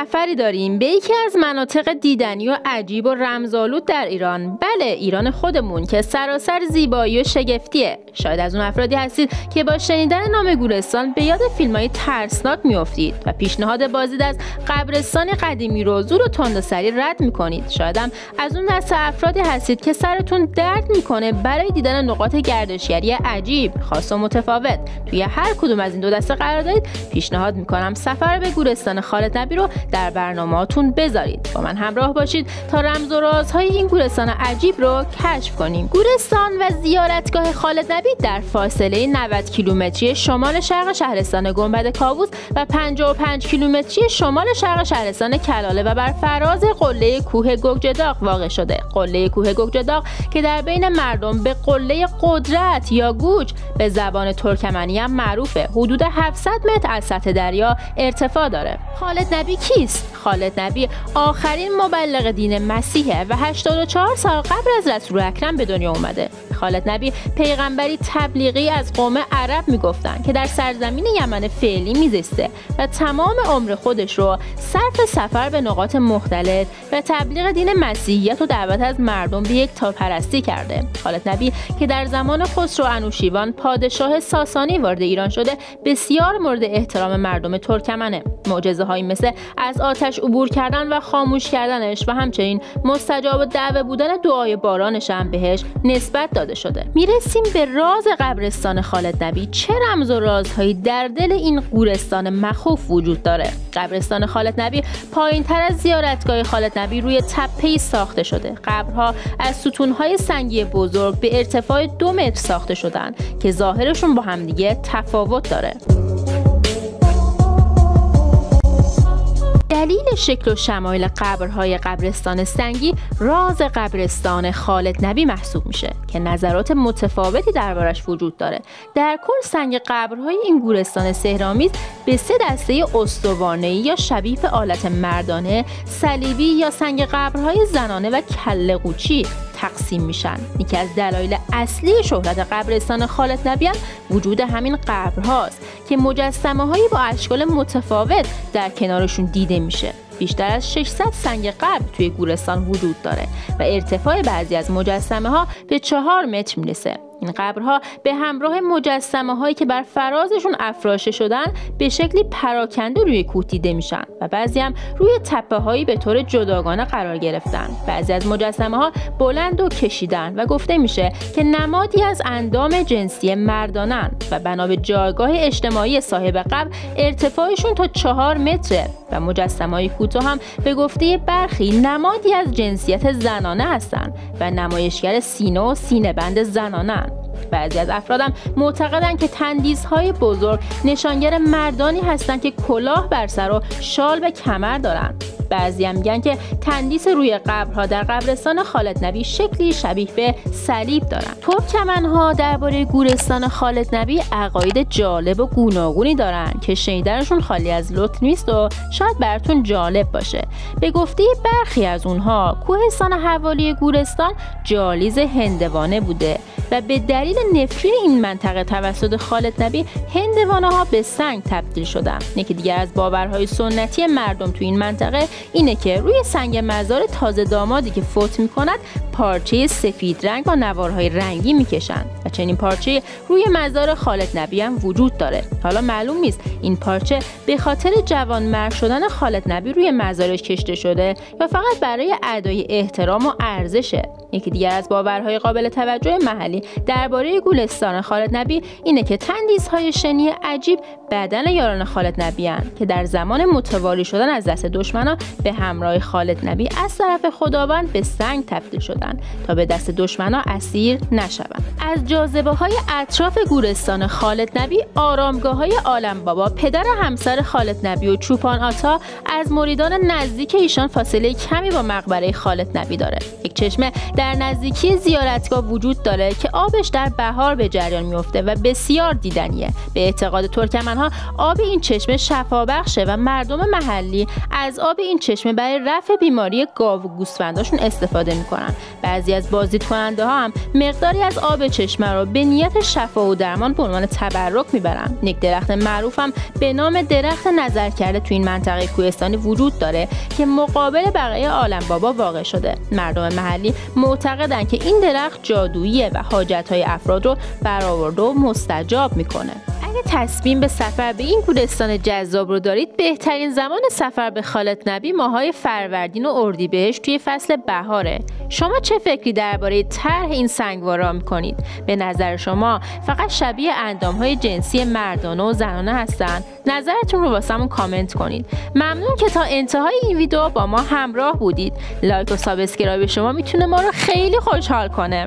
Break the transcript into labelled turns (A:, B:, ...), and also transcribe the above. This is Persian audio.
A: سفری داریم به یکی از مناطق دیدنی و عجیب و رمزآلود در ایران. بله، ایران خودمون که سراسر زیبایی و شگفتیه. شاید از اون افرادی هستید که با شنیدن نام گورستان به یاد فیلم‌های ترسناک میافتید و پیشنهاد بازدید از قبرستان قدیمی رو زور و تند و سریع رد میکنید. شاید هم از اون دسته افرادی هستید که سرتون درد میکنه برای دیدن نقاط گردشگری عجیب، خاص و متفاوت. توی هر کدوم از این دو دسته قرار دارید، پیشنهاد میکنم سفر به گورستان خالد نبی رو در برنامه‌تون بذارید. با من همراه باشید تا رمز و رازهای این گورستان عجیب رو کشف کنیم. گورستان و زیارتگاه خالد نبی در فاصله 90 کیلومتری شمال شرق شهرستان گنبد کاووس و 55 کیلومتری شمال شرق شهرستان کلاله و بر فراز قله کوه گوگجداغ واقع شده. قله کوه گوگجداغ که در بین مردم به قله قدرت یا گوج به زبان ترکمنی هم معروفه. حدود 700 متر از سطح دریا ارتفاع داره. خالد نبی کیست؟ خالد نبی آخرین مبلغ دین مسیحه و 84 سال قبل از رسول اکرم به دنیا اومده. خالد نبی پیغمبری تبلیغی از قوم عرب میگفتن که در سرزمین یمن فعلی میزیسته و تمام عمر خودش رو صرف سفر به نقاط مختلف و تبلیغ دین مسیحیت و دعوت از مردم به یکتاپرستی کرده. خالد نبی که در زمان خسرو انوشیروان پادشاه ساسانی وارد ایران شده، بسیار مورد احترام مردم ترکمنه. معجزه‌هایی مثل از آتش عبور کردن و خاموش کردنش و همچنین مستجاب الدعوه بودن دعای بارانش هم بهش نسبت داده شده. میرسیم به راز قبرستان خالد نبی. چه رمز و رازهایی در دل این گورستان مخوف وجود داره؟ قبرستان خالد نبی پایین‌تر از زیارتگاه خالد نبی روی تپه‌ای ساخته شده. قبرها از ستون‌های سنگی بزرگ به ارتفاع 2 متر ساخته شدن که ظاهرشون با همدیگه تفاوت داره. دلیل شکل و شمایل قبرهای قبرستان سنگی راز قبرستان خالد نبی محسوب میشه که نظرات متفاوتی دربارش وجود داره. در کل سنگ قبرهای این گورستان سحرآمیز به 3 دسته استوانه‌ای یا شبیه به آلت مردانه، صلیبی یا سنگ قبرهای زنانه و کله قوچی تقسیم میشن. یکی از دلایل اصلی شهرت قبرستان خالد نبی هم وجود همین قبرهاست که مجسمه‌هایی با اشکال متفاوت در کنارشون دیده میشه. بیشتر از 600 سنگ قبر توی گورستان وجود داره و ارتفاع بعضی از مجسمه‌ها به 4 متر میرسه. این قبرها به همراه مجسمه‌هایی که بر فرازشون افراشته شدن به شکلی پراکنده روی کوه دیده میشن و بعضی هم روی تپه‌هایی به طور جداگانه قرار گرفتن. بعضی از مجسمه‌ها بلند و کشیدن و گفته میشه که نمادی از اندام جنسی مردانن و بنا به جایگاه اجتماعی صاحب قبر ارتفاعشون تا 4 متره و مجسمه‌های کوتاه هم به گفته برخی نمادی از جنسیت زنانه هستند و نمایشگر سینه و سینه‌بند زنانه. بعضی از افرادم معتقدند که تندیس‌های بزرگ نشانگر مردانی هستند که کلاه بر سر و شال به کمر دارند. بعضی هم میگن که تندیس روی قبرها در قبرستان خالد نبی شکلی شبیه به صلیب دارن. ترکمن‌ها درباره گورستان خالد نبی عقاید جالب و گوناگونی دارن که شنیدنشون خالی از لطف نیست و شاید براتون جالب باشه. به گفته برخی از اونها کوهستان حوالی گورستان جالیز هندوانه بوده و به دلیل نفرین این منطقه توسط خالد نبی هندوانه‌ها به سنگ تبدیل شدن. یکی دیگر از باورهای سنتی مردم تو این منطقه اینه که روی سنگ مزار تازه دامادی که فوت می‌کند پارچه سفید رنگ با نوارهای رنگی می‌کشن و چنین پارچه روی مزار خالد نبی هم وجود داره. حالا معلوم نیست این پارچه به خاطر جوانمرگ شدن خالد نبی روی مزارش کشته شده یا فقط برای ادای احترام و ارزشه. یکی دیگر از باورهای قابل توجه محلی درباره گورستان خالد نبی اینه که تندیس‌های شنی عجیب بدن یاران خالد نبی هستند که در زمان متواری شدن از دست دشمنان به همراه خالد نبی از طرف خداوند به سنگ تبدیل شدند تا به دست دشمنان اسیر نشوند. از جاذبه‌های اطراف گورستان خالد نبی آرامگاه‌های عالم بابا پدر همسر خالد نبی و چوپان آتا از مریدان نزدیک ایشان فاصله کمی با مقبره خالد نبی داره. یک چشمه در نزدیکی زیارتگاه وجود داره که آبش در بهار به جریان میفته و بسیار دیدنیه. به اعتقاد ترکمنها آب این چشمه شفابخشه و مردم محلی از آب این چشمه برای رفع بیماری گاو و گوسفنداشون استفاده میکنن. بعضی از بازدید کننده ها هم مقداری از آب چشمه رو به نیت شفا و درمان به عنوان تبرک میبرن. یک درخت معروف هم به نام درخت نظرکرده تو این منطقه کوهستانی وجود داره که مقابل بقیه عالم بابا واقع شده. مردم محلی معتقدن که این درخت جادوییه و حاجت‌های افراد رو برآورده و مستجاب میکنه. اگه تصمیم به سفر به این کوهستان جذاب رو دارید، بهترین زمان سفر به خالد نبی ماهای فروردین و اردیبهشت توی فصل بهاره. شما چه فکری درباره طرح این سنگوارا میکنید؟ به نظر شما فقط شبیه اندامهای جنسی مردانه و زنانه هستن؟ نظرتون رو واسمون کامنت کنید. ممنون که تا انتهای این ویدیو با ما همراه بودید. لایک و سابسکرایب شما میتونه ما رو خیلی خوشحال کنه.